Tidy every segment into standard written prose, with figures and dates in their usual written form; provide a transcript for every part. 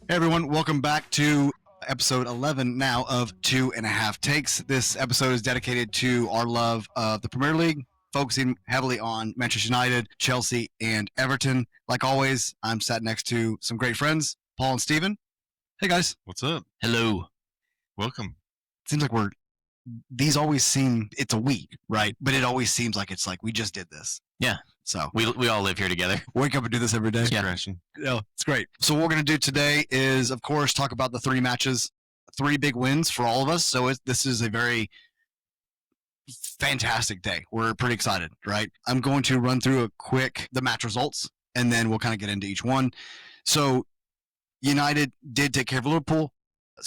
Hey everyone, welcome back to episode 11 now of 2.5 Takes. This episode is dedicated to our love of the Premier League, focusing heavily on Manchester United, Chelsea, and Everton. Like always, I'm sat next to some great friends, Paul and Steven. Hey guys. What's up? Hello. Welcome. Seems like these always seem, it's a week, right? But it always seems like it's like we just did this. Yeah. So we all live here together. Wake up and do this every day. Yeah. Crashing. No, it's great. So what we're going to do today is, of course, talk about the 3 matches, 3 big wins for all of us. So this is a very fantastic day. We're pretty excited, right? I'm going to run through the match results, and then we'll kind of get into each one. So United did take care of Liverpool.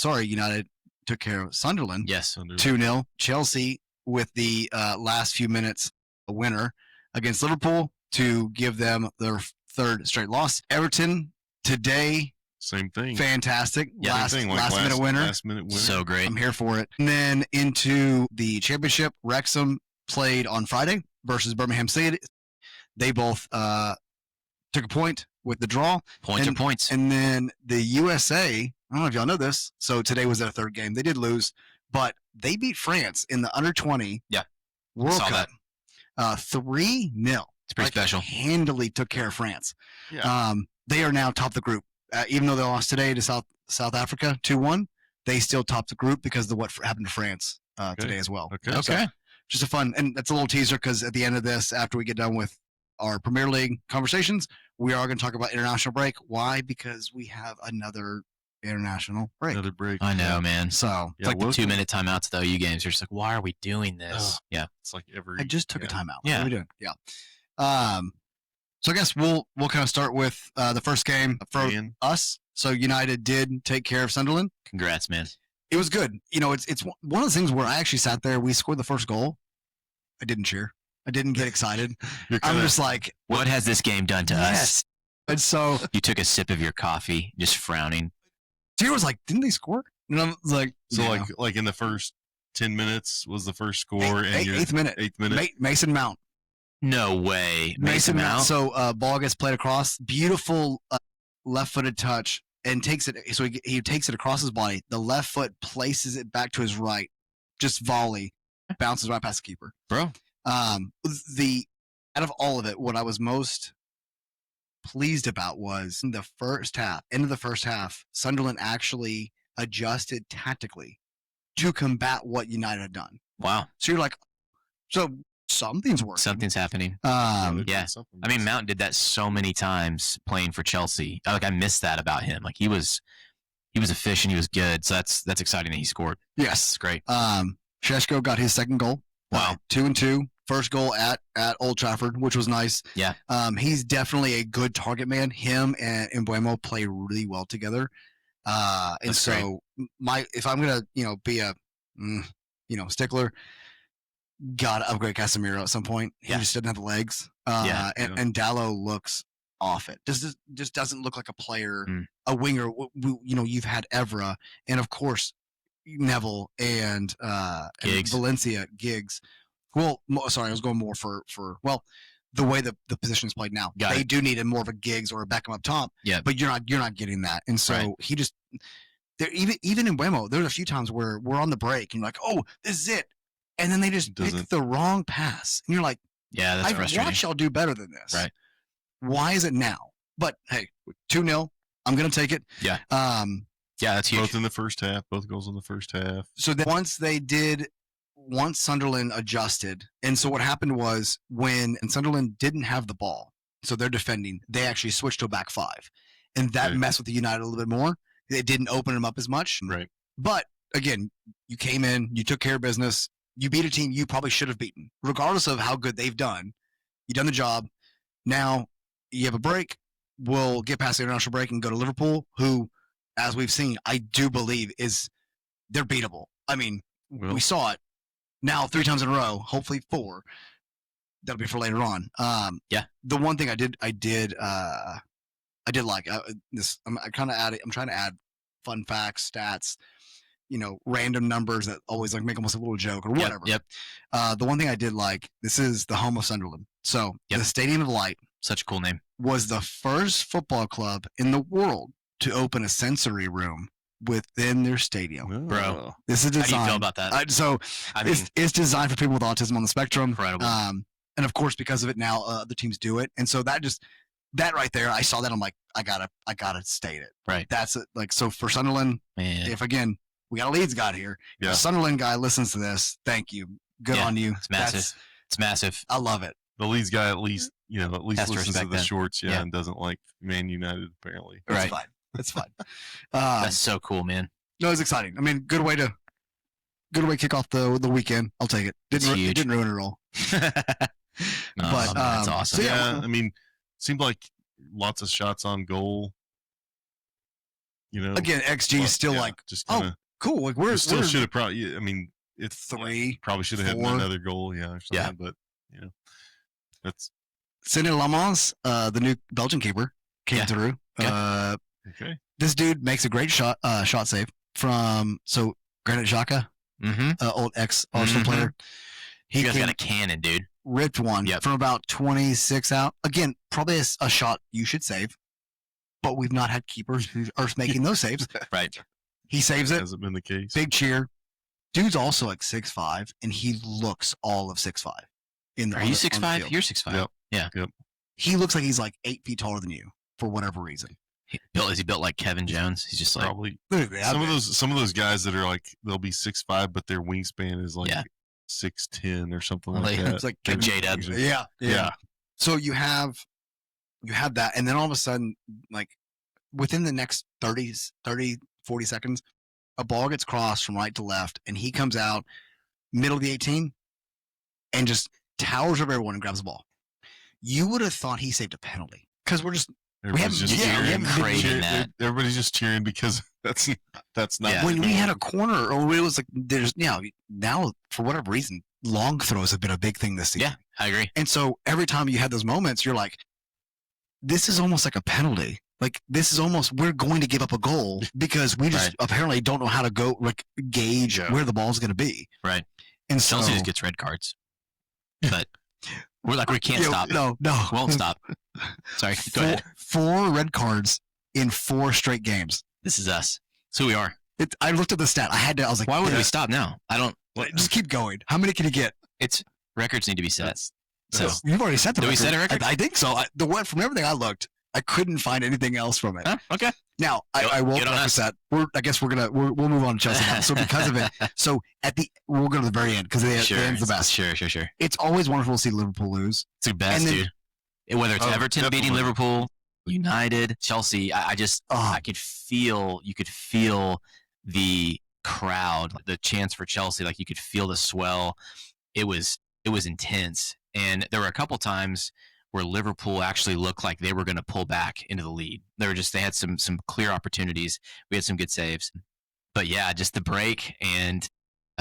United took care of Sunderland. Yes. 2-0. Chelsea with the last few minutes a winner against Liverpool to give them their 3rd straight loss. Everton today, same thing. Fantastic. Yeah, last minute winner. Last minute winner. So great. I'm here for it. And then into the championship, Wrexham played on Friday versus Birmingham City. They both took a point with the draw. Points are points. And then the USA, I don't know if y'all know this, so today was their 3rd game. They did lose, but they beat France in the under-20 World Saw Cup. 3-0. It's pretty special. Handily took care of France. Yeah. They are now top of the group. Even though they lost today to South Africa 2-1, they still top the group because of what happened to France today as well. Okay. So, just a fun, and that's a little teaser because at the end of this, after we get done with our Premier League conversations, we are going to talk about international break. Why? Because we have another international break. Another break. I know, man. So It's like the 2-minute timeouts at the OU games. You're just like, why are we doing this? Yeah. It's like every. I just took a timeout. Yeah. What are we doing? Yeah. So I guess we'll kind of start with the first game for us. So United did take care of Sunderland. Congrats, man. It was good. You know, it's one of the things where I actually sat there. We scored the first goal. I didn't cheer. I didn't get excited. I'm just like, what has this game done to us? And so You took a sip of your coffee, just frowning. Tier was like, didn't they score? And I was like, So yeah. like in the first 10 minutes was the first score, and eighth minute. 8th minute. Mason Mount. No way. Mason Mount. So ball gets played across. Beautiful left-footed touch, and takes it. So he takes it across his body. The left foot places it back to his right. Just volley, bounces right past the keeper. Bro. Out of all of it, what I was most pleased about was in the first half. End of the first half, Sunderland actually adjusted tactically to combat what United had done. Wow. So you're like, so something's working. Something's happening. Yeah. I mean, Mount did that so many times playing for Chelsea. Like, I missed that about him. Like, he was efficient. He was good. So that's exciting that he scored. Yes. It's great. Sheshko got his 2nd goal. Wow. 2-2. First goal at Old Trafford, which was nice. Yeah. He's definitely a good target man. Him and Mbeumo play really well together. And That's so if I'm gonna be a stickler, gotta upgrade Casemiro at some point. He just doesn't have the legs. And Dallo looks off it. Just doesn't look like a player, a winger. You've had Evra, and of course Neville and Valencia, Giggs. Well, sorry, I was going more for the way the position is played now. They do need more of a Giggs or a Beckham up top. Yeah. But you're not getting that, and so he just there even in Mbeumo, there's a few times where we're on the break and you're like, oh, this is it, and then they just pick the wrong pass, and you're like, yeah, that's frustrating. I've watched y'all do better than this. Right. Why is it now? But hey, 2-0. I'm gonna take it. Yeah. Yeah, that's huge. Both in the first half. Both goals in the first half. So then once Sunderland adjusted, and so what happened was when Sunderland didn't have the ball, so they're defending, they actually switched to a back 5, and that messed with the United a little bit more. It didn't open them up as much. Right. But again, you came in, you took care of business, you beat a team you probably should have beaten, regardless of how good they've done. You've done the job. Now you have a break. We'll get past the international break and go to Liverpool, who, as we've seen, I do believe they're beatable. I mean, we saw it. Now 3 times in a row, hopefully 4. That'll be for later on. The one thing I did like this. I'm trying to add fun facts, stats. random numbers that always like make almost a little joke or whatever. Yep. The one thing I did like, this is the home of Sunderland. So the Stadium of Light, such a cool name, was the first football club in the world to open a sensory room within their stadium. Bro. This is designed. How do you feel about that? It's designed for people with autism on the spectrum. Incredible. And of course, because of it now, other teams do it. And so that right there, I saw that. I'm like, I gotta state it. Right. That's it. Like, so for Sunderland, if again, we got a Leeds guy here. Yeah. If a Sunderland guy listens to this, thank you. Good on you. It's massive. It's massive. I love it. The Leeds guy at least listens to the shorts, Yeah. and doesn't like Man United apparently. Right. That's fine. That's so cool, man. No, it's exciting. I mean, good way to kick off the weekend. I'll take it. Didn't ruin it at all. But that's awesome. So yeah, I mean, seemed like lots of shots on goal. Again, XG is still like just kinda, cool. Like we're still should have probably. I mean, it's 3. Probably should have had another goal. Yeah, or something, but that's Sidney Lamons, the new Belgian keeper, came through. Okay. This dude makes a great shot save from Granit Xhaka, old ex-Arsenal player. He got a cannon, dude. Ripped one from about 26 out. Again, probably a shot you should save, but we've not had keepers who are making those saves. Right. He saves it. Hasn't been the case. Big cheer. Dude's also like 6'5", and he looks all of 6'5". Are you 6'5"? You're 6'5". Yep. Yeah. He looks like he's like 8 feet taller than you for whatever reason. Is he built like Kevin Jones? He's just like probably some of those guys that are like they'll be 6'5", but their wingspan is like 6'10" or something like that. It's like J-Dub. Yeah. So you have that, and then all of a sudden, like within the next 30, 40 seconds, a ball gets crossed from right to left, and he comes out middle of the 18 and just towers over everyone and grabs the ball. You would have thought he saved a penalty because everybody's just cheering because that's not when we had a corner, or it was like there's now for whatever reason long throws have been a big thing this season. Yeah, I agree. And so every time you had those moments, you're like, this is almost like a penalty. Like this is almost we're going to give up a goal because we just apparently don't know how to go gauge where the ball's going to be. Right. And so Chelsea just gets red cards, but we can't stop. No, won't stop. Sorry, go ahead. 4 red cards in 4 straight games. This is us. It's who we are. I looked at the stat. I was like, why would we stop now? I don't. Just keep going. How many can you get? Records need to be set. So you've already set the record. Did we set a record? I think so. From everything I looked, I couldn't find anything else from it. Huh? Okay. Now I will preface that. I guess we'll move on to Chelsea now. So because of it, we'll go to the very end because the end's the best. Sure. It's always wonderful to see Liverpool lose. It's the best, dude. Whether it's Everton beating Liverpool, United, Chelsea, I could feel. You could feel the crowd, the chants for Chelsea. Like you could feel the swell. It was intense, and there were a couple times where Liverpool actually looked like they were going to pull back into the lead. They had some clear opportunities. We had some good saves. But yeah, just the break, and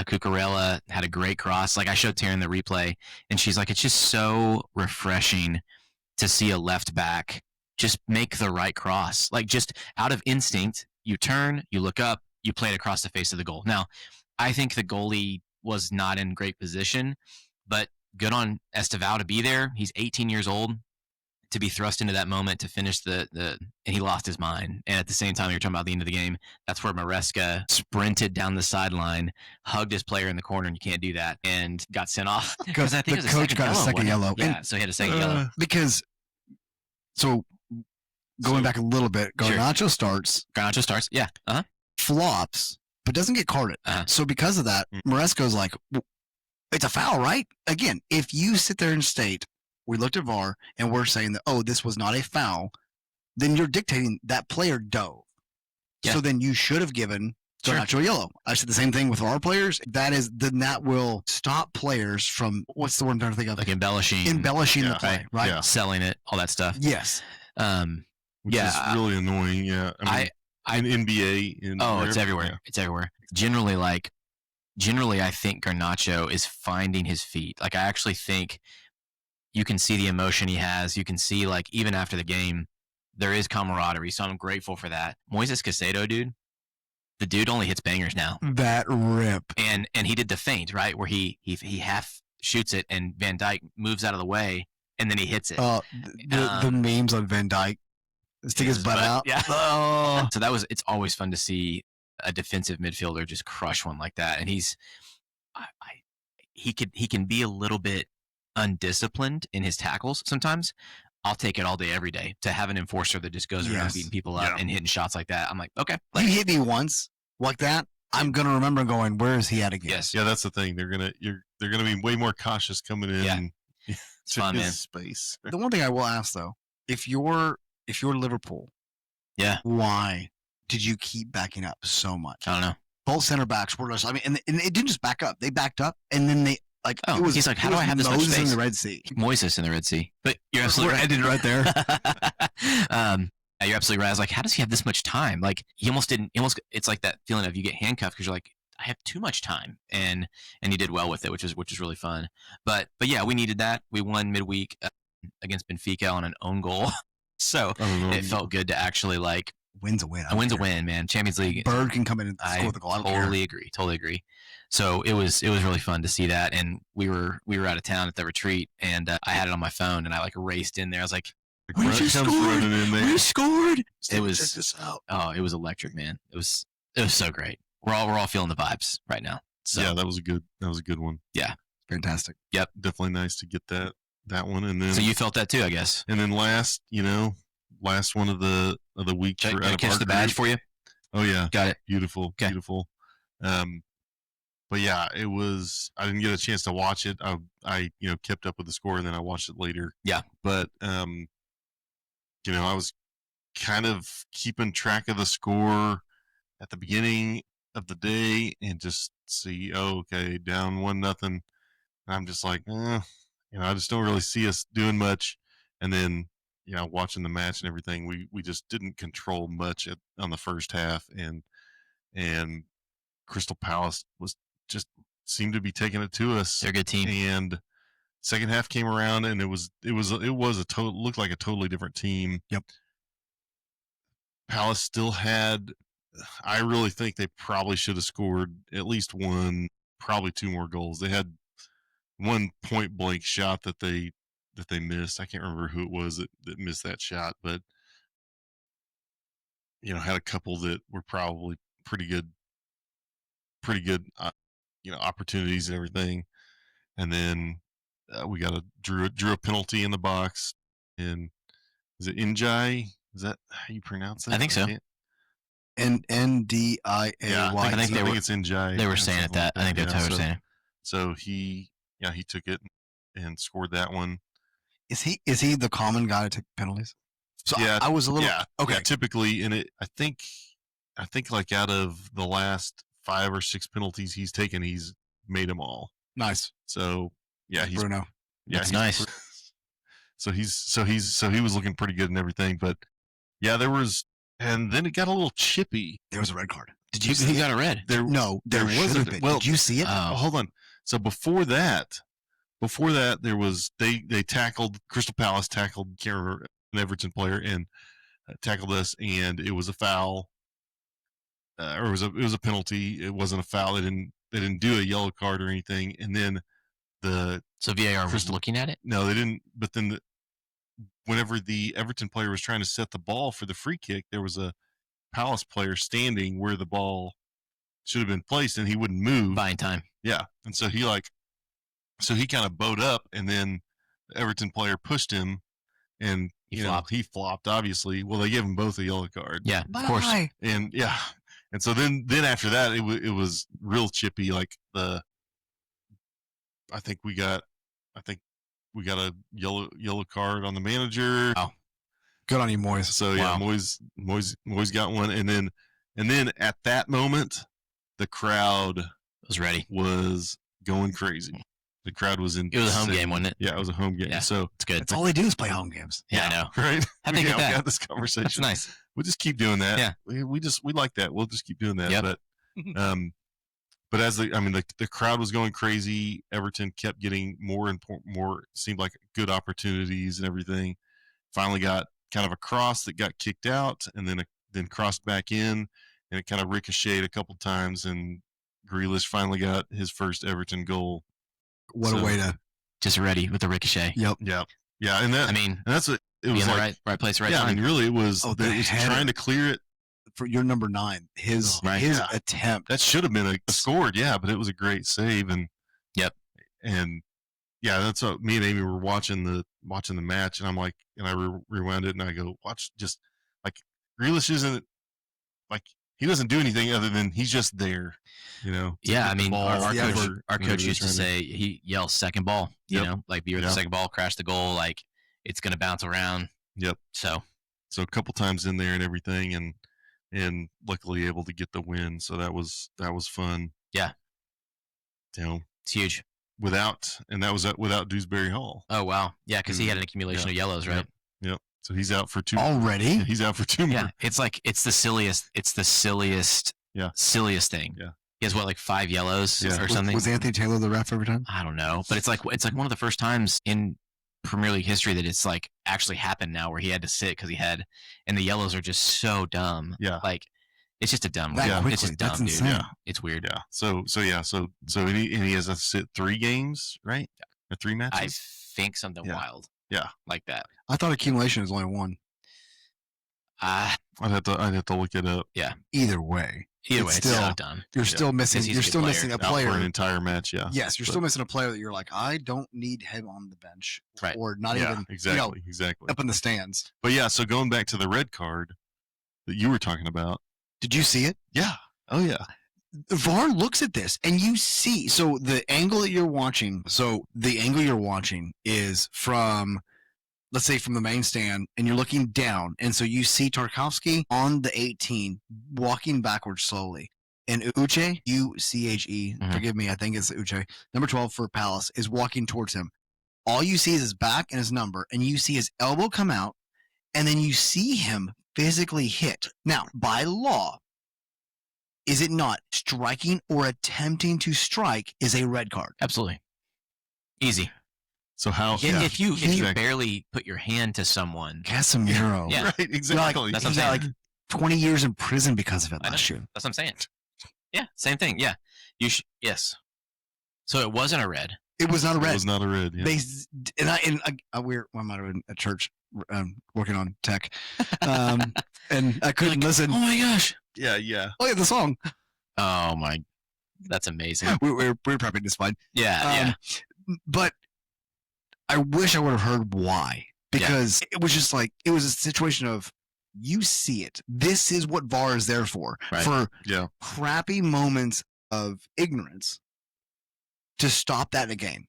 Cucurella had a great cross. Like I showed Taryn the replay, and she's like, it's just so refreshing to see a left back just make the right cross. Like just out of instinct, you turn, you look up, you play it across the face of the goal. Now, I think the goalie was not in great position, but good on Estevao to be there. He's 18 years old to be thrust into that moment to finish and he lost his mind. And at the same time, you're talking about the end of the game. That's where Maresca sprinted down the sideline, hugged his player in the corner, and you can't do that, and got sent off. Because I think the coach got a second yellow. Yeah, so he had a second yellow. Because, going back a little bit, Garnacho starts, yeah. Flops, but doesn't get carded. So because of that, Maresca's like, it's a foul, right? Again, if you sit there and state, we looked at VAR and we're saying that, this was not a foul, then you're dictating that player dove. Yeah. So then you should have given Garnacho a yellow. I said the same thing with our players. Then that will stop players from, what's the word I'm trying to think of? Like embellishing the play, right? Yeah. Selling it, all that stuff. Yes. Which is really annoying, yeah. I mean, in NBA. It's everywhere. Yeah. It's everywhere. Generally, I think Garnacho is finding his feet. Like, I actually think you can see the emotion he has. You can see, like, even after the game, there is camaraderie. So I'm grateful for that. Moises Caicedo, dude, the dude only hits bangers now. That rip. And he did the feint, right, where he half shoots it and Van Dijk moves out of the way and then he hits it. The memes on Van Dijk. Stick his butt out. Yeah. Oh. So it's always fun to see a defensive midfielder just crush one like that. And he can be a little bit undisciplined in his tackles sometimes. I'll take it all day, every day to have an enforcer that just goes around beating people up and hitting shots like that. I'm like, okay. You hit me once like that, I'm gonna remember going, where is he at again? Yes. Yeah, that's the thing. They're gonna be way more cautious coming in. Yeah. It's fun, man. Space. The one thing I will ask though, if you're Liverpool, why did you keep backing up so much? I don't know. Both center backs were just, I mean, and it didn't just back up. They backed up, and then they he's like, how do I have this much space? In the Red Sea. Moises in the Red Sea. But you're absolutely right. Ended right there. You're absolutely right. I was like, how does he have this much time? Like he almost didn't. It's like that feeling of you get handcuffed because you're like, I have too much time, and he did well with it, which is really fun. But yeah, we needed that. We won midweek against Benfica on an own goal, so it felt good to actually like. Win's a win. A win's a win, man. Champions League. Bird can come in and score the goal. I totally agree. So it was really fun to see that, and we were out of town at the retreat, and I had it on my phone, and I like raced in there. I was like, "We just scored! We scored!" It was check this out. Oh, it was electric, man. It was so great. We're all feeling the vibes right now. So, yeah, that was a good one. Yeah, fantastic. Yep, definitely nice to get that one, and then so you felt that too, I guess. And then last one of the week. Can I catch the badge for you? Oh yeah, got it. Beautiful, okay. Beautiful. But yeah, it was. I didn't get a chance to watch it. I kept up with the score and then I watched it later. Yeah. But I was kind of keeping track of the score at the beginning of the day and just see, okay, down 1-0. And I'm just like, I just don't really see us doing much. And then, watching the match and everything, we just didn't control much on the first half, and Crystal Palace just seemed to be taking it to us. They're a good team. And second half came around, and it looked like a totally different team. Yep. Palace still had. I really think they probably should have scored at least one, probably two more goals. They had one point blank shot that they missed. I can't remember who it was that missed that shot, but had a couple that were probably pretty good opportunities and everything. And then we drew a penalty in the box. And is it Njai? Is that how you pronounce it? I think so. Ndiay. Yeah, I think it's Njai. They were saying it that. I think that's how they were saying it. So he took it and scored that one. Is he the common guy to take penalties? So yeah, I was a little okay. Yeah, typically, and I think like out of the last 5 or 6 penalties he's taken, he's made them all. Nice. So yeah, he's Bruno. Yeah, that's nice. So he was looking pretty good and everything, but yeah, and then it got a little chippy. There was a red card. Did you see? He got a red. There wasn't. Well, did you see it? Hold on. So before that, there was they tackled Crystal Palace, tackled an Everton player, and tackled us, and it was a foul, or it was a penalty. It wasn't a foul. They didn't do a yellow card or anything. And then so VAR was looking at it. No, they didn't. But then whenever the Everton player was trying to set the ball for the free kick, there was a Palace player standing where the ball should have been placed, and he wouldn't move. Buying time. Yeah, and so he kind of bowed up, and then the Everton player pushed him, and he flopped. Obviously, well, they gave them both a yellow card. Yeah, of course. And yeah, and so then after that, it was real chippy. Like I think we got a yellow card on the manager. Oh, good on you, Moyes. So yeah, Moyes got one, and then at that moment, the crowd was going crazy. The crowd was in. It was a home game, wasn't it? Yeah, it was a home game. Yeah, so it's good. That's all they do is play home games. Yeah, I know. Right? How they get that? We had this conversation. That's nice. We'll just keep doing that. Yeah. We like that. We'll just keep doing that. Yep. But as the crowd was going crazy, Everton kept getting more and more. Seemed like good opportunities and everything. Finally got kind of a cross that got kicked out, and then crossed back in, and it kind of ricocheted a couple times, and Grealish finally got his first Everton goal. What a way to just ready with the ricochet. Yeah, and that. I mean, and that's what it was in like. The right place, right yeah, time. I mean, really, it was. Oh, it was trying to clear it. For your number 9, his attempt. That should have been a scored, but it was a great save, and and that's what me and Amy were watching the match, and I'm like, and I rewound it, and I go, watch, just like Grealish isn't like he doesn't do anything other than he's just there, Yeah, I mean, our coach used to say he yells second ball, you know, like be the second ball, crash the goal, like it's gonna bounce around. Yep. So a couple times in there and everything, and luckily able to get the win. So that was fun. Yeah. It's huge. Without Dewsbury Hall. Oh wow. Yeah, because he had an accumulation of yellows, right? Yep. So he's out for 2 already. He's out for 2 more. Yeah. It's like it's the silliest thing. Yeah. He has like 5 yellows or something. Was Anthony Taylor the ref every time? I don't know, but it's like one of the first times in Premier League history that it's like actually happened now where he had to sit because and the yellows are just so dumb. Yeah. Like it's just a dumb. Quickly. It's just dumb, That's dude. insane. Yeah. It's weird. Yeah. So he has to sit 3 games, right? Or 3 matches. I think something wild. Yeah. Like that. I thought accumulation was only 1. I'd have to look it up. Yeah. Either way, it's still so dumb. You're still missing. You're still missing a player for an entire match. Yeah. Yes, you're still missing a player that you're like, I don't need him on the bench, right? Or not even exactly up in the stands. But so going back to the red card that you were talking about, did you see it? Yeah. Oh yeah. VAR looks at this, and you see. So the angle that you're watching. So the angle you're watching is from, let's say, from the main stand, and you're looking down, and so you see Tarkowski on the 18 walking backwards slowly, and Uche, U-C-H-E, forgive me, I think it's Uche, number 12 for Palace, is walking towards him. All you see is his back and his number, and you see his elbow come out, and then you see him physically hit. Now, by law, is it not striking or attempting to strike is a red card? Absolutely. Easy. So how? If you barely put your hand to someone, Casemiro, yeah, right, exactly. That's what I'm saying. Like 20 years in prison because of it last year. That's what I'm saying. Yeah, same thing. Yeah, yes. So it wasn't a red. It was not a red. It was not a red. Yeah. I'm out at church working on tech, and I couldn't listen. Oh my gosh! Yeah. Oh yeah, the song. Oh my, that's amazing. We're prepping this fine. Yeah. But I wish I would have heard why, because it was just like, it was a situation of, you see it. This is what VAR is there for. Right. For crappy moments of ignorance to stop that in a game.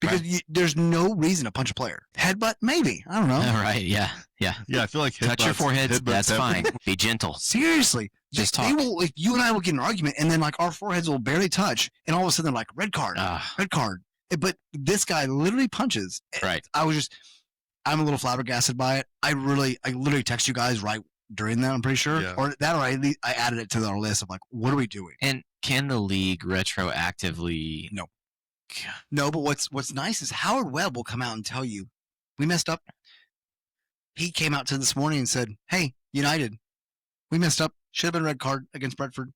Because there's no reason to punch a player. Headbutt? Maybe. I don't know. Right, yeah. I feel like touch your foreheads, that's fine. Be gentle. Seriously. Just talk. They will, like, you and I will get in an argument, and then like our foreheads will barely touch, and all of a sudden they're like, red card. Red card. But this guy literally punches. Right. I'm a little flabbergasted by it. I literally text you guys right during that, I'm pretty sure. Yeah. Or I added it to our list of like, what are we doing? And can the league retroactively? No, but what's nice is Howard Webb will come out and tell you, we messed up. He came out to this morning and said, hey, United, we messed up. Should have been red card against Brentford.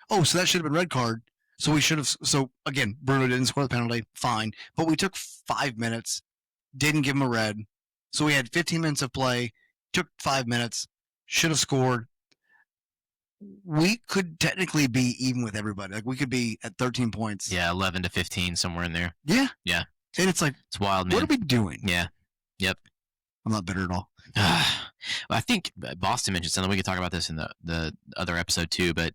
Oh, so that should have been red card. So we should have. So again, Bruno didn't score the penalty. Fine, but we took 5 minutes, didn't give him a red. So we had 15 minutes of play. Took 5 minutes. Should have scored. We could technically be even with everybody. Like we could be at 13 points. Yeah, 11 to 15, somewhere in there. Yeah. And it's like, it's wild, man. What are we doing? Yeah. Yep. I'm not bitter at all. I think Boston mentioned something. We could talk about this in the other episode too, but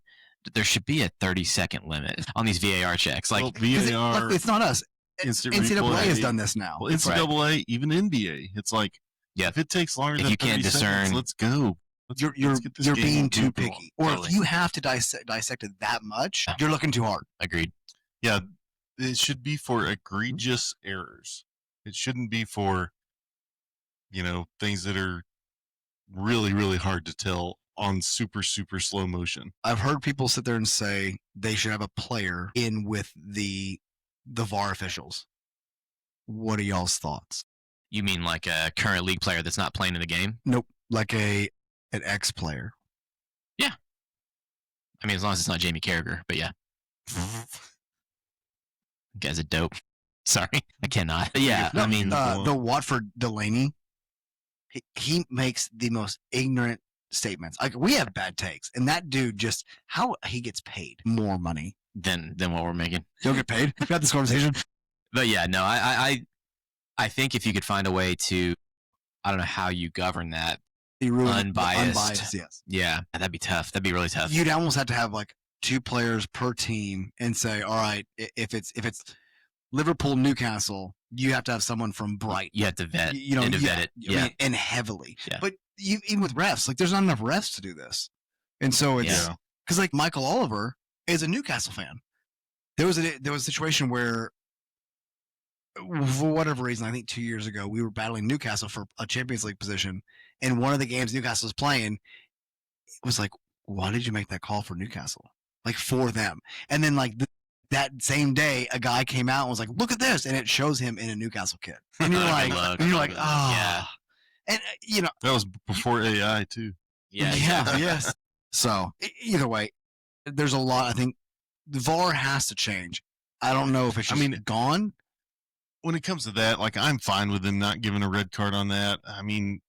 there should be a 30-second limit on these VAR checks. Like VAR, it's not us. NCAA has done this now. Well, NCAA, even NBA, it's like, if it takes longer than 30 seconds, let's go. You're being too picky. Or if you have to dissect it that much, you're looking too hard. Agreed. Yeah, it should be for egregious errors. It shouldn't be for, things that are really, really hard to tell on super, super slow motion. I've heard people sit there and say they should have a player in with the VAR officials. What are y'all's thoughts? You mean like a current league player that's not playing in the game? Nope. Like an ex-player. Yeah. I mean, as long as it's not Jamie Carragher, but yeah. Guy's a dope. Sorry, I cannot. But yeah, No, I mean, the Watford Delaney, he makes the most ignorant statements. Like, we have bad takes, and that dude just, how he gets paid more money than what we're making. You'll get paid. We got this conversation. But yeah, no, I think if you could find a way to, I don't know how you govern that. Unbiased. Yes. Yeah, that'd be tough. That'd be really tough. You'd almost have to have like 2 players per team and say, all right, if it's Liverpool, Newcastle, you have to have someone from Brighton. You have to vet, vet it. Yeah. I mean, and heavily. Yeah. But even with refs, like, there's not enough refs to do this. And so it's, because like Michael Oliver is a Newcastle fan. There was a situation where, for whatever reason, I think 2 years ago, we were battling Newcastle for a Champions League position. And one of the games Newcastle was playing, it was like, why did you make that call for Newcastle? Like, for them. And then, like, that same day, a guy came out and was like, look at this. And it shows him in a Newcastle kit. And you're like, yeah. And, that was before AI, too. Yeah. Yes. So, either way, there's a lot. I think the VAR has to change. I don't know if it's just gone. When it comes to that, like, I'm fine with them not giving a red card on that. I mean,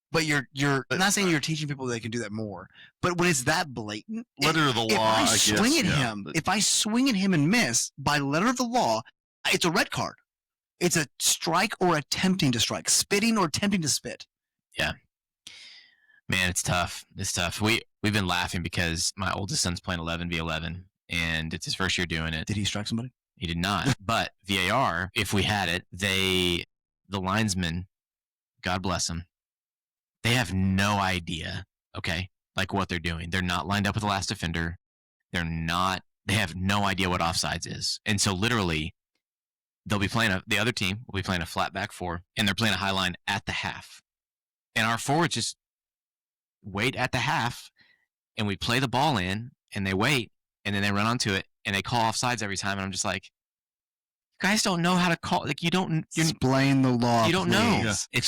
but you're I'm not saying you're teaching people they can do that more, but when it's that blatant, letter of the law, if I swing at him and miss by letter of the law, it's a red card. It's a strike or attempting to strike, spitting or attempting to spit. Yeah, man, it's tough. It's tough. We've been laughing because my oldest son's playing 11v11, and it's his first year doing it. Did he strike somebody? He did not. But VAR, if we had it, the linesmen, God bless them, they have no idea, okay, like what they're doing. They're not lined up with the last defender. They have no idea what offsides is. And so literally, they'll be playing the other team will be playing a flat back 4, and they're playing a high line at the half. And our forwards just wait at the half, and we play the ball in, and they wait, and then they run onto it, and they call offsides every time. And I'm just like, you guys don't know how to call. Like, you don't explain the law. You don't know. Yeah, it's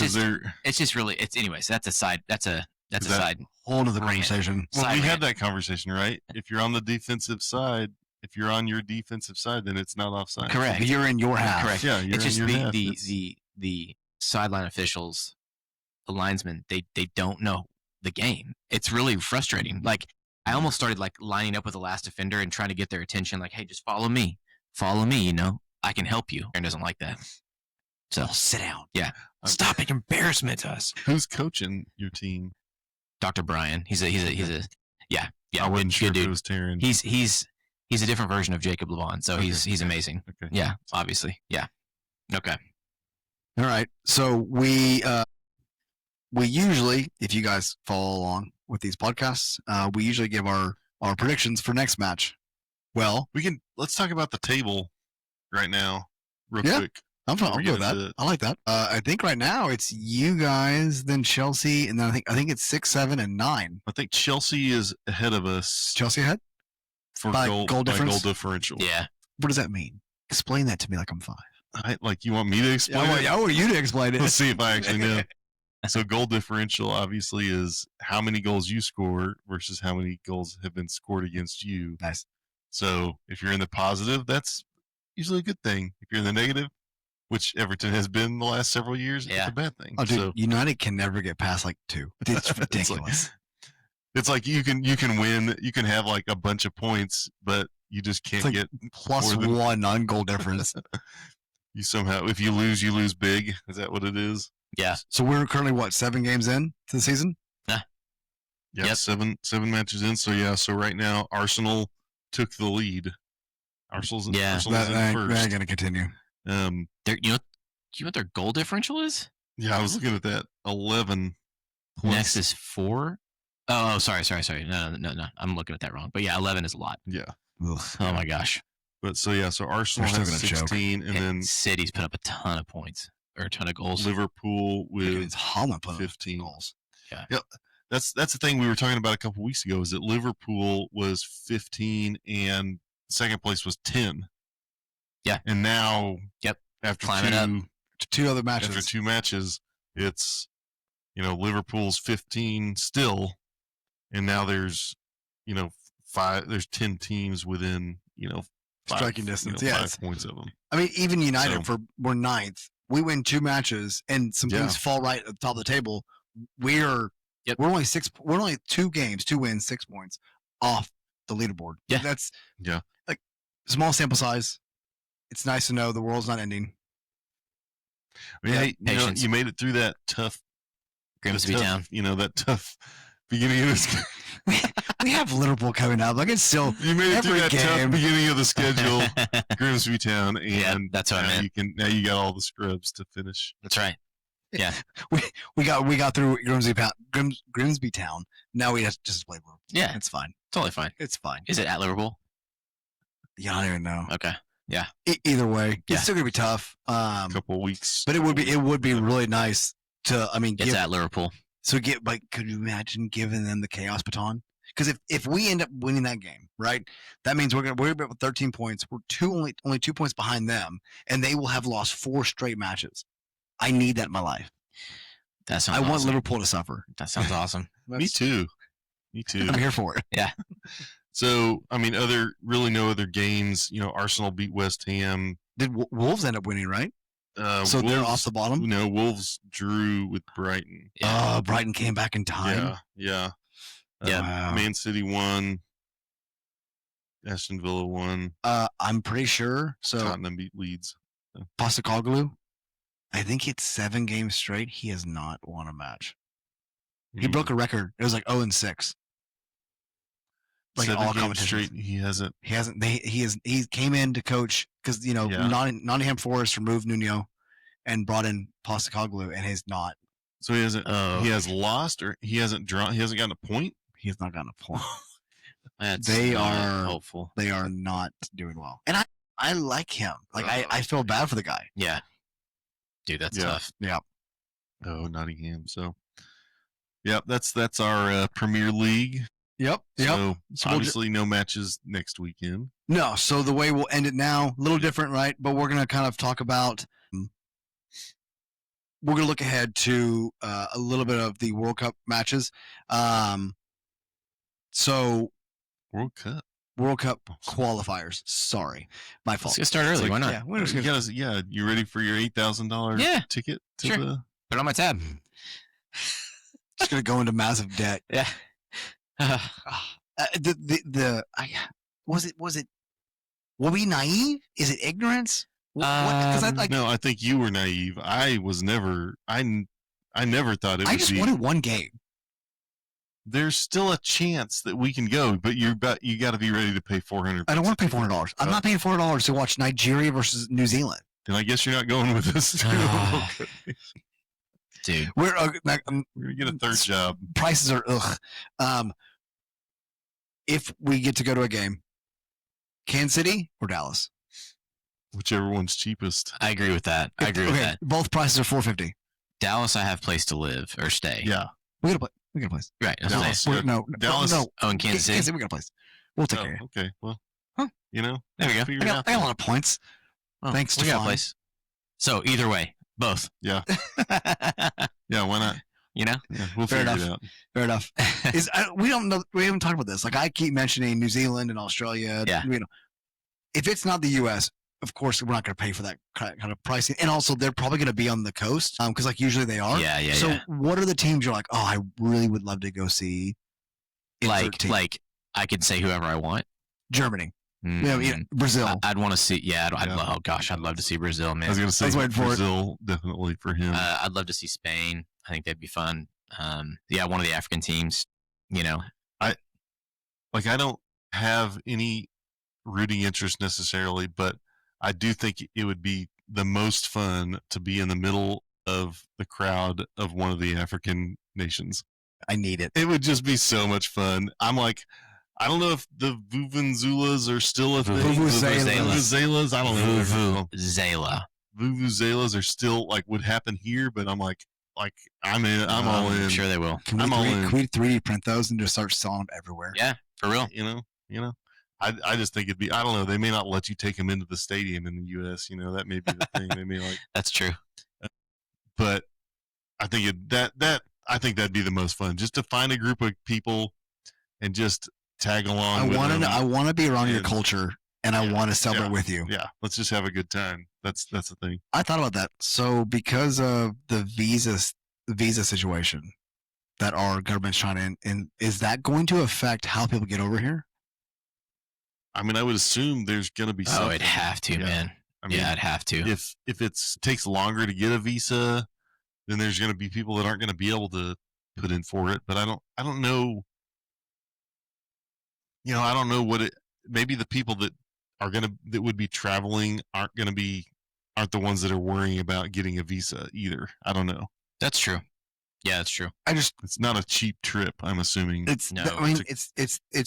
just really. Anyways. That's a side. That's a side. Whole other conversation. Well, we had that conversation, right? If you're on the defensive side, if you're on your defensive side, then it's not offside. Correct. You're in your half. Correct. Yeah, you're it's just in your half. the sideline officials, the linesmen. They don't know the game. It's really frustrating. Like, I almost started like lining up with the last defender and trying to get their attention. Like, hey, just follow me. I can help you. Aaron doesn't like that. So sit down. Yeah. Stop making embarrassment to us. Who's coaching your team? Dr. Brian. He's a yeah. I wasn't sure if it was Taryn. He's a different version of Jacob Levon, so Okay. he's amazing. Okay. Yeah, obviously. Yeah. Okay. All right. So we usually, if you guys follow along with these podcasts, we usually give our predictions for next match. Well, let's talk about the table right now, real quick. I'm good with that. I like that. I think right now it's you guys, then Chelsea, and then I think it's 6, 7, and 9. I think Chelsea is ahead of us. Chelsea ahead for by goal difference? By goal differential. Yeah. What does that mean? Explain that to me like I'm 5. You want me to explain it? I want you to explain it. Let's see if I actually know. So goal differential obviously is how many goals you score versus how many goals have been scored against you. Nice. So if you're in the positive, that's usually a good thing. If you're in the negative, which Everton has been the last several years, it's a bad thing. Oh, dude, United can never get past like 2. It's ridiculous. It's like you can win, you can have like a bunch of points, but you just can't get plus 1 on goal difference. You somehow, if you lose big. Is that what it is? Yeah. So we're currently 7 games in to the season? Yeah. Yep. 7 matches in. So right now Arsenal took the lead. Arsenal's in first. They're going to continue. You know what their goal differential is? Yeah, I was looking at that. 11. Next is 4. Oh, sorry. No. I'm looking at that wrong. But yeah, 11 is a lot. Yeah. Ugh. Oh my gosh. But so Arsenal has 16, and then City's put up a ton of points or a ton of goals. Liverpool with 15 goals. Yeah. Yep. That's the thing we were talking about a couple weeks ago. Is that Liverpool was 15 and second place was 10. Yeah. And now, after climbing up 2 other matches. After 2 matches, it's Liverpool's 15 still, and now there's there's 10 teams within, striking distance. 5 points of them. I mean, even United, we're ninth. We win 2 matches, and some things fall right at the top of the table. We're only 6. We're only 2 games, 2 wins, 6 points off the leaderboard. Yeah, that's like small sample size. It's nice to know the world's not ending. I mean, hey, you made it through that tough Grimsby Town. That tough beginning of this. We have Liverpool coming up. Like, it's still you made it through that tough beginning of the schedule, Grimsby Town, and that's what I meant. Now you got all the scrubs to finish. That's right. Yeah, we got through Grimsby Town. Now we have to just play Liverpool. Yeah, it's fine. Totally fine. It's fine. Is it at Liverpool? Yeah, I don't even know. Okay. Yeah. Either way, it's still gonna be tough. A couple of weeks, but it would be really nice to. I mean, it's at Liverpool. So could you imagine giving them the chaos baton? Because if we end up winning that game, right, that means we're with 13 points. We're only 2 points behind them, and they will have lost 4 straight matches. I need that in my life. I want Liverpool to suffer. That sounds awesome. Me too. I'm here for it. Yeah. So, I mean, no other games. Arsenal beat West Ham. Did Wolves end up winning, right? So Wolves, they're off the bottom? No, Wolves drew with Brighton. Yeah. Brighton came back in time. Yeah. Wow. Man City won. Aston Villa won. I'm pretty sure. So Tottenham beat Leeds. Postecoglou, I think it's 7 games straight. He has not won a match. He broke a record. It was like 0-6. Like 7 all games straight. He hasn't. He came in to coach because Nottingham Forest removed Nuno and brought in Postecoglou, and he's not. So he hasn't. He has lost, or he hasn't drawn. He hasn't gotten a point. He has not gotten a point. They are hopeful. They are not doing well, and I like him. Like I feel bad for the guy. Yeah, dude, that's tough. Yeah. Oh, Nottingham. So, that's our Premier League. Yep. So obviously no matches next weekend. No. So the way we'll end it now, a little different, right? But we're gonna kind of talk about. We're gonna look ahead to a little bit of the World Cup matches. So World Cup qualifiers. Sorry, my fault. Let's get started early. Why not? Yeah, you ready for your $8,000 ticket? Sure. Put it on my tab. Just gonna go into massive debt. Yeah. Was it? Were we naive? Is it ignorance? No, I think you were naive. I was never. I never thought it. I just wanted one game. There's still a chance that we can go, but you got to be ready to pay $400. I don't want to pay $400. I'm not paying $400 to watch Nigeria versus New Zealand. Then I guess you're not going with us. Dude, we're gonna get a third job. Prices are ugh. If we get to go to a game, Kansas City or Dallas, whichever one's cheapest. I agree with that. I agree with that. Both prices are $450. Dallas, I have place to live or stay. Yeah, we got a place. Right. Dallas. Dallas. Oh, in Kansas City. We got a place. We'll take care of it. Okay. Well, there we go. I got a lot of points. Thanks. We got a place. So either way, both. Yeah. Yeah. Why not? Yeah, we'll figure it out. Fair enough. We don't know. We haven't talked about this. Like I keep mentioning New Zealand and Australia. Yeah. If it's not the U.S., of course we're not going to pay for that kind of pricing. And also, they're probably going to be on the coast because like usually they are. Yeah. So what are the teams you're like? Oh, I really would love to go see. Like I could say whoever I want. Germany. Mm-hmm. Brazil. I'd want to see. Yeah. Oh gosh, I'd love to see Brazil, man. I was going to say Brazil definitely for him. I'd love to see Spain. I think that'd be fun. One of the African teams. I don't have any rooting interest necessarily, but I do think it would be the most fun to be in the middle of the crowd of one of the African nations. I need it. It would just be so much fun. I'm like, I don't know if the Vuvuzelas are still a thing. Vuvuzelas. I don't know. Vuvuzelas are still like would happen here, but I'm like I'm in. I'm all in. I'm sure they will. Can we 3D print those and just start selling them everywhere? Yeah, for real. You know. I just think it'd be. I don't know. They may not let you take them into the stadium in the U.S. That may be the thing. They may like. That's true. But I think I think that'd be the most fun. Just to find a group of people and just tag along. I want to be around your culture, and I want to celebrate with you. Yeah, let's just have a good time. That's the thing. I thought about that. So because of the visa situation that our government's trying to, and is that going to affect how people get over here? I mean, I would assume there's going to be something. Oh, it'd have to, man. I mean, it'd have to. If it takes longer to get a visa, then there's going to be people that aren't going to be able to put in for it. But I don't know. I don't know what it. Maybe the people that would be traveling aren't the ones that are worrying about getting a visa either. I don't know. That's true. Yeah, that's true. It's not a cheap trip. I'm assuming. It's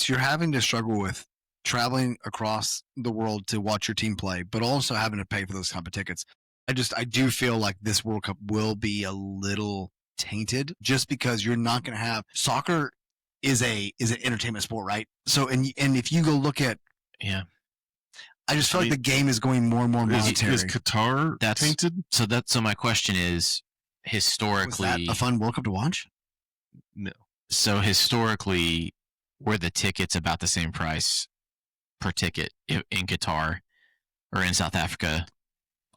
you're having to struggle with traveling across the world to watch your team play, but also having to pay for those type of tickets. I do feel like this World Cup will be a little tainted just because you're not going to have soccer is an entertainment sport, right? So and if you go look at I just feel like the game is going more and more monetary. Is Qatar tainted? So my question is, historically, was that a fun World Cup to watch? No. So historically, were the tickets about the same price per ticket in Qatar or in South Africa?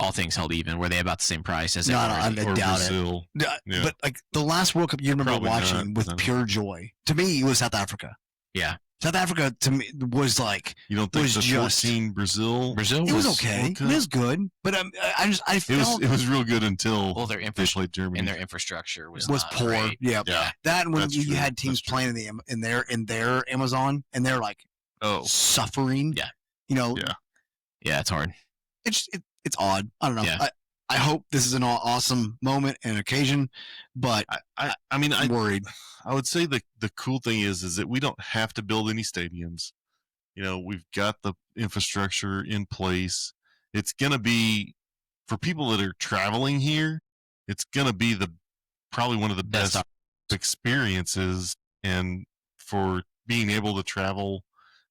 All things held even, were they about the same price as I doubt Brazil? it. Yeah. But like the last World Cup you remember Probably watching with pure joy. To me, it was South Africa. Yeah. South Africa to me was like you don't think the 14 Brazil it was okay. It was good, but I felt it was real good until their they played Germany and their infrastructure was poor. Great. Yeah. That and when you had teams playing in their Amazon and they're like suffering. Yeah. Yeah, it's hard. It's odd. I don't know. Yeah. I hope this is an awesome moment and occasion, but I'm worried. I would say the cool thing is that we don't have to build any stadiums. We've got the infrastructure in place. It's going to be, for people that are traveling here, it's going to be probably one of the best experiences. And for being able to travel,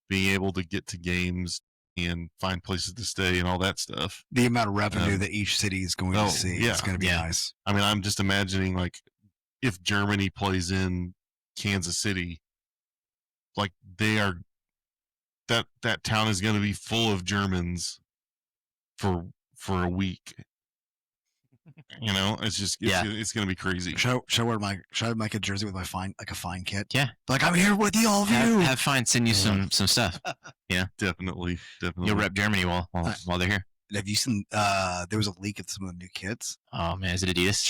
being able to get to games, and find places to stay and all that stuff. The amount of revenue that each city is going to see is going to be nice. I mean, I'm just imagining like if Germany plays in Kansas City, like that town is going to be full of Germans for a week. It's just it's going to be crazy. Should I make a jersey with my fine kit? Yeah, like I'm here with you, all of you. Have fun. Send you some stuff. Yeah, definitely. You'll rep Germany while they're here. Have you seen? There was a leak of some of the new kits. Oh man, is it Adidas?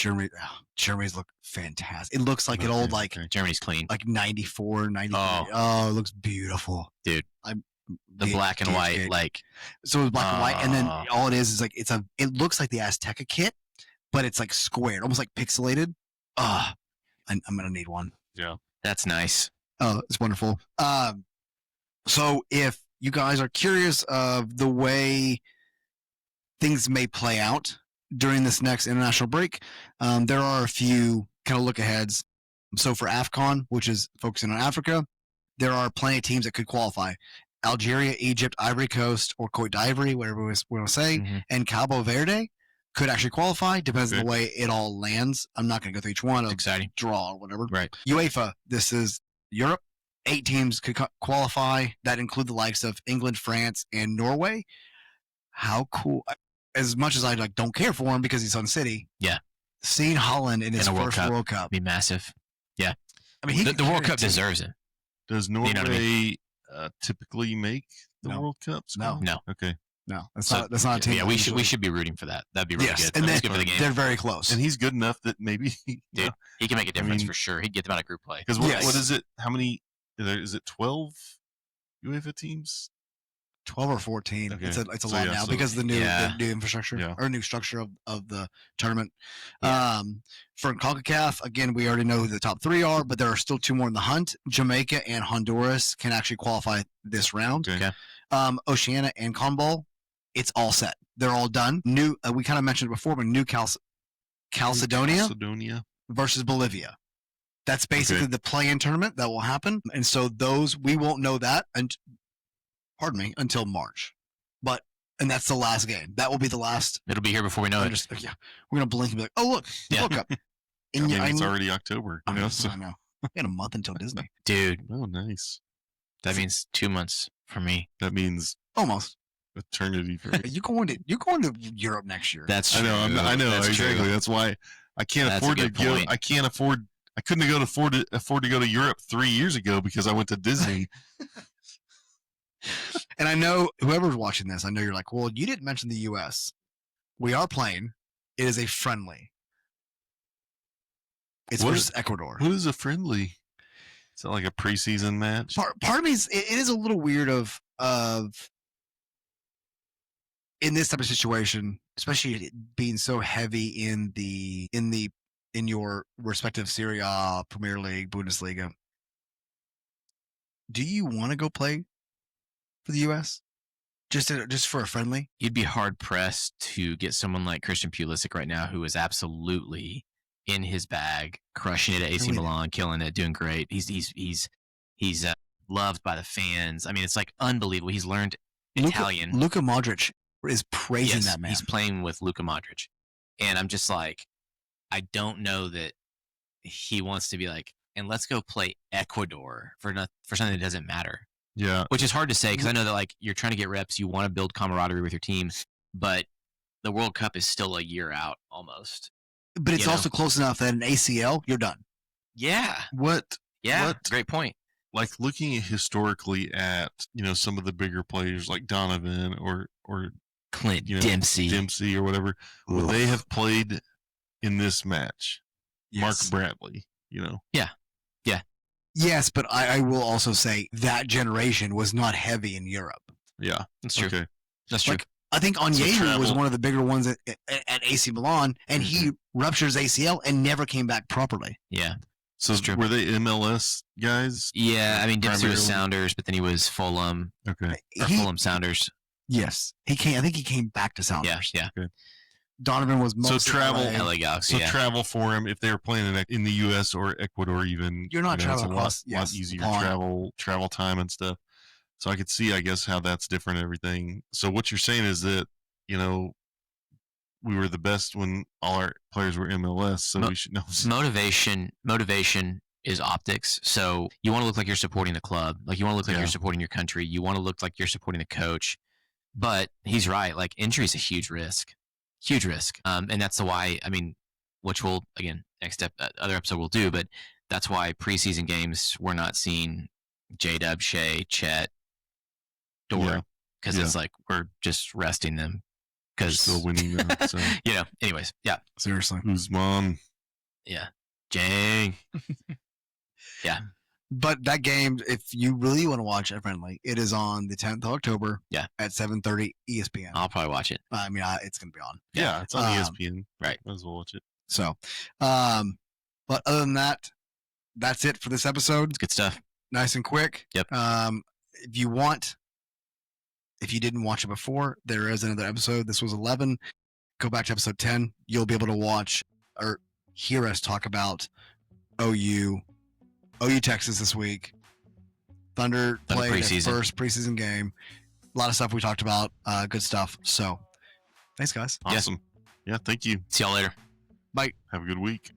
Germany's look fantastic. It looks like an old Germany's clean. Like 94, 93. Oh, it looks beautiful, dude. The black and white, so it's black and white, and then all it is like it looks like the Azteca kit. But it's like squared, almost like pixelated. I'm gonna need one. Yeah, that's nice. Oh, it's wonderful. So if you guys are curious of the way things may play out during this next international break, there are a few kind of look aheads. So for AFCON, which is focusing on Africa, there are plenty of teams that could qualify. Algeria, Egypt, Ivory Coast, or Cote d'Ivoire, whatever we want to say, and Cabo Verde could actually qualify. Depends on the way it all lands. I'm not going to go through each one. Exciting. Draw or whatever. Right. UEFA, this is Europe. 8 teams could qualify. That include the likes of England, France, and Norway. How cool. As much as I don't care for him because he's on City. Yeah. Seeing Holland in his first World Cup. Be massive. Yeah. I mean, the World Cup deserves it. Does Norway typically make the World Cups? No. Okay. No, that's not a team. Yeah, we should be rooting for that. That'd be really good. And good for the game. They're very close. And he's good enough that maybe he can make a difference for sure. He'd get them out of group play. Because what is it? How many? Is it 12 UEFA teams? 12 or 14. Okay. It's a lot now because of the new infrastructure or new structure of the tournament. Yeah. For CONCACAF, again, we already know who the top 3 are, but there are still 2 more in the hunt. Jamaica and Honduras can actually qualify this round. Okay. Oceania and CONMEBOL, it's all set. They're all done. New, we kind of mentioned it before, but New Caledonia versus Bolivia. That's basically the play-in tournament that will happen. And so we won't know that until March. And that's the last game. That will be the last. It'll be here before we know it. We're going to blink and be like, oh, look, World Cup. It's already October. I know. We got a month until Disney. Dude. Oh, nice. That means 2 months for me. That means almost eternity for me. You're going to Europe next year. That's true. I know That's exactly. True. That's why I can't afford to go. Point. I couldn't afford to go to Europe 3 years ago because I went to Disney. And I know whoever's watching this, I know you're like, well, you didn't mention the U.S. We are playing. It is a friendly. It's versus Ecuador. Who is a friendly? Is that like a preseason match? Part of me is it is a little weird of in this type of situation, especially being so heavy in your respective Serie A, Premier League, Bundesliga. Do you want to go play for the U.S. just for a friendly? You'd be hard pressed to get someone like Christian Pulisic right now, who is absolutely in his bag, crushing it at AC Milan, killing it, doing great. He's loved by the fans. I mean, it's like unbelievable. He's learned Italian. Luka Modric is praising that man. He's playing with Luka Modric, and I'm just like, I don't know that he wants to be like, and let's go play Ecuador for something that doesn't matter. Yeah, which is hard to say because I know that like you're trying to get reps, you want to build camaraderie with your team, but the World Cup is still a year out almost. But it's also close enough that an ACL, you're done. Yeah. Yeah. Great point. Like looking historically at some of the bigger players like Donovan or Clint Dempsey or whatever, would they have played in this match? Yes. Mark Bradley, Yeah. Yes, but I will also say that generation was not heavy in Europe. Yeah, that's true. Okay. That's true. Like, I think Onyema was one of the bigger ones at AC Milan, and he ruptures ACL and never came back properly. Yeah. So were they MLS guys? Yeah, I mean Dempsey was Sounders, but then he was Fulham. Okay. Fulham Sounders. Yes, I think he came back to Sounders. Yeah. Okay. Donovan was mostly LA Galaxy. So travel for him if they were playing in the U.S. or Ecuador, even you're not traveling across. A lot easier travel time and stuff. So I could see, I guess, how that's different and everything. So what you're saying is that we were the best when all our players were MLS, so we should know. Motivation is optics. So you want to look like you're supporting the club, like you want to look like you're supporting your country. You want to look like you're supporting the coach. But he's right. Like injury is a huge risk. Huge risk. And that's why, I mean, which we'll, again, other episode we'll do, but that's why preseason games we're not seeing J-Dub, Shea, Chet, Dort, because it's like we're just resting them. Because still winning them. So. Anyways, yeah. Seriously. Usman. Yeah. Jang. Yeah. But that game, if you really want to watch it friendly, it is on the 10th of October. Yeah. At 7:30 ESPN. I'll probably watch it. I mean, it's going to be on. Yeah, it's on ESPN. Right. Might as well watch it. So, but other than that, that's it for this episode. It's good stuff. Nice and quick. Yep. If you didn't watch it before, there is another episode. This was 11. Go back to episode 10. You'll be able to watch or hear us talk about OU Texas this week. Thunder played their first preseason game. A lot of stuff we talked about. Good stuff. So, thanks, guys. Awesome. Yeah, thank you. See y'all later. Bye. Have a good week.